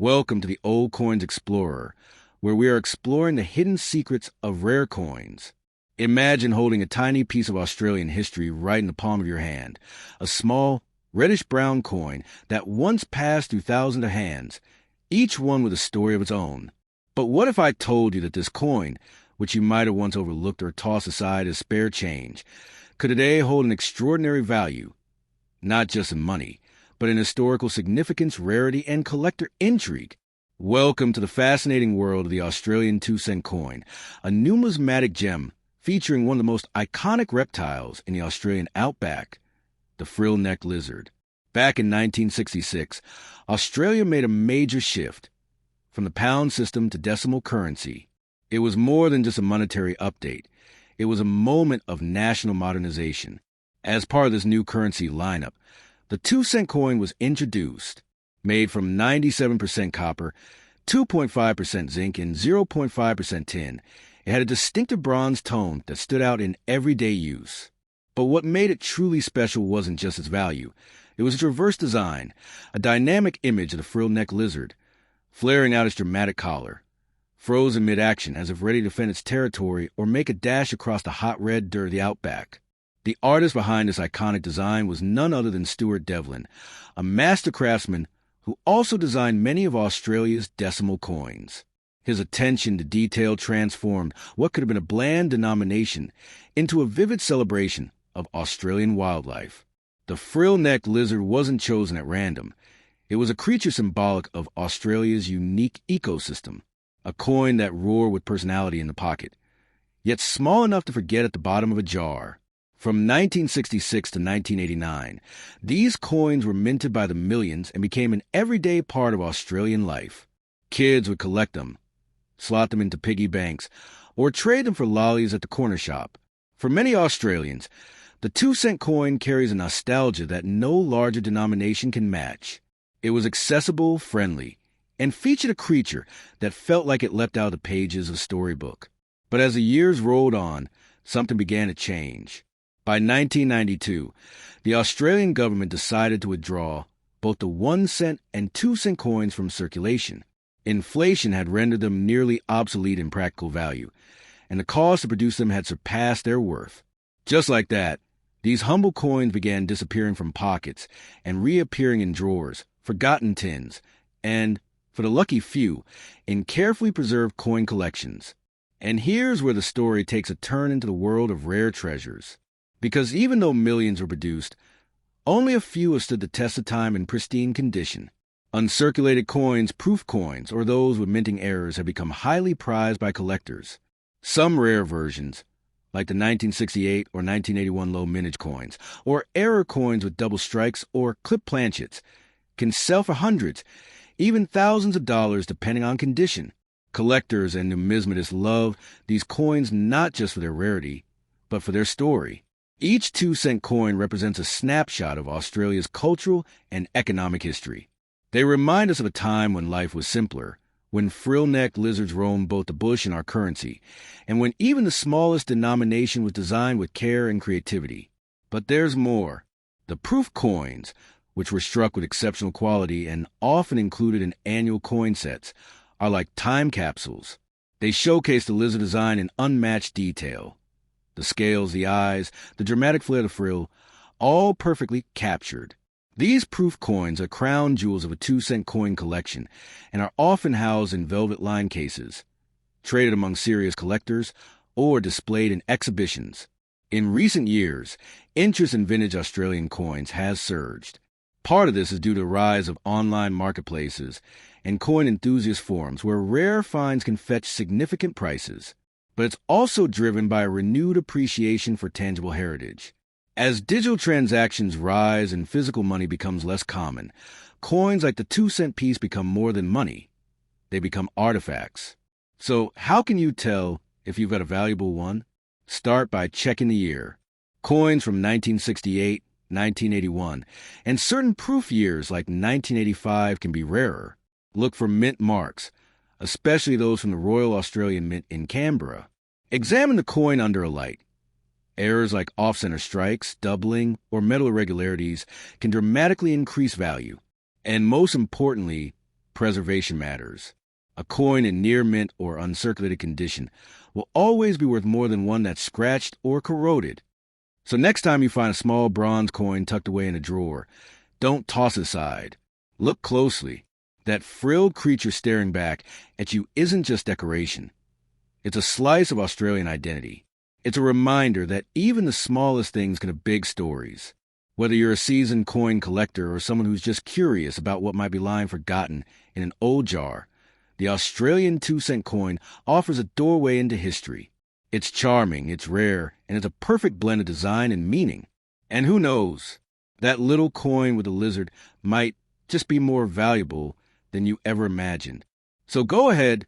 Welcome to the Old Coins Explorer, where we are exploring the hidden secrets of rare coins. Imagine holding a tiny piece of Australian history right in the palm of your hand, a small, reddish-brown coin that once passed through thousands of hands, each one with a story of its own. But what if I told you that this coin, which you might have once overlooked or tossed aside as spare change, could today hold an extraordinary value, not just in money, but in historical significance, rarity, and collector intrigue? Welcome to the fascinating world of the Australian 2-cent coin, a numismatic gem featuring one of the most iconic reptiles in the Australian outback, the frill-necked lizard. Back in 1966, Australia made a major shift from the pound system to decimal currency. It was more than just a monetary update. It was a moment of national modernization. As part of this new currency lineup, the 2-cent coin was introduced, made from 97% copper, 2.5% zinc, and 0.5% tin. It had a distinctive bronze tone that stood out in everyday use. But what made it truly special wasn't just its value. It was its reverse design, a dynamic image of the frill-necked lizard, flaring out its dramatic collar, frozen mid-action as if ready to defend its territory or make a dash across the hot red dirt of the outback. The artist behind this iconic design was none other than Stuart Devlin, a master craftsman who also designed many of Australia's decimal coins. His attention to detail transformed what could have been a bland denomination into a vivid celebration of Australian wildlife. The frill-necked lizard wasn't chosen at random. It was a creature symbolic of Australia's unique ecosystem, a coin that roared with personality in the pocket, yet small enough to forget at the bottom of a jar. From 1966 to 1989, these coins were minted by the millions and became an everyday part of Australian life. Kids would collect them, slot them into piggy banks, or trade them for lollies at the corner shop. For many Australians, the 2-cent coin carries a nostalgia that no larger denomination can match. It was accessible, friendly, and featured a creature that felt like it leapt out of the pages of a storybook. But as the years rolled on, something began to change. By 1992, the Australian government decided to withdraw both the 1-cent and 2-cent coins from circulation. Inflation had rendered them nearly obsolete in practical value, and the cost to produce them had surpassed their worth. Just like that, these humble coins began disappearing from pockets and reappearing in drawers, forgotten tins, and, for the lucky few, in carefully preserved coin collections. And here's where the story takes a turn into the world of rare treasures. Because even though millions were produced, only a few have stood the test of time in pristine condition. Uncirculated coins, proof coins, or those with minting errors have become highly prized by collectors. Some rare versions, like the 1968 or 1981 low mintage coins, or error coins with double strikes or clip planchets, can sell for hundreds, even thousands of dollars depending on condition. Collectors and numismatists love these coins not just for their rarity, but for their story. Each 2-cent coin represents a snapshot of Australia's cultural and economic history. They remind us of a time when life was simpler, when frill-necked lizards roamed both the bush and our currency, and when even the smallest denomination was designed with care and creativity. But there's more. The proof coins, which were struck with exceptional quality and often included in annual coin sets, are like time capsules. They showcase the lizard design in unmatched detail. The scales, the eyes, the dramatic flair of the frill, all perfectly captured. These proof coins are crown jewels of a 2-cent coin collection and are often housed in velvet-lined cases, traded among serious collectors, or displayed in exhibitions. In recent years, interest in vintage Australian coins has surged. Part of this is due to the rise of online marketplaces and coin enthusiast forums where rare finds can fetch significant prices. But it's also driven by a renewed appreciation for tangible heritage. As digital transactions rise and physical money becomes less common, coins like the 2-cent piece become more than money. They become artifacts. So how can you tell if you've got a valuable one? Start by checking the year. Coins from 1968, 1981, and certain proof years like 1985 can be rarer. Look for mint marks, especially those from the Royal Australian Mint in Canberra. Examine the coin under a light. Errors like off-center strikes, doubling, or metal irregularities can dramatically increase value. And most importantly, preservation matters. A coin in near mint or uncirculated condition will always be worth more than one that's scratched or corroded. So next time you find a small bronze coin tucked away in a drawer, don't toss it aside. Look closely. That frilled creature staring back at you isn't just decoration. It's a slice of Australian identity. It's a reminder that even the smallest things can have big stories. Whether you're a seasoned coin collector or someone who's just curious about what might be lying forgotten in an old jar, the Australian 2-cent coin offers a doorway into history. It's charming, it's rare, and it's a perfect blend of design and meaning. And who knows, that little coin with a lizard might just be more valuable than you ever imagined. So go ahead,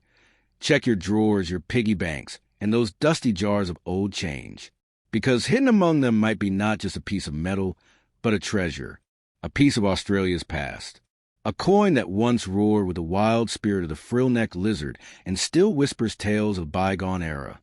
check your drawers, your piggy banks, and those dusty jars of old change. Because hidden among them might be not just a piece of metal, but a treasure, a piece of Australia's past. A coin that once roared with the wild spirit of the frill-necked lizard and still whispers tales of bygone era.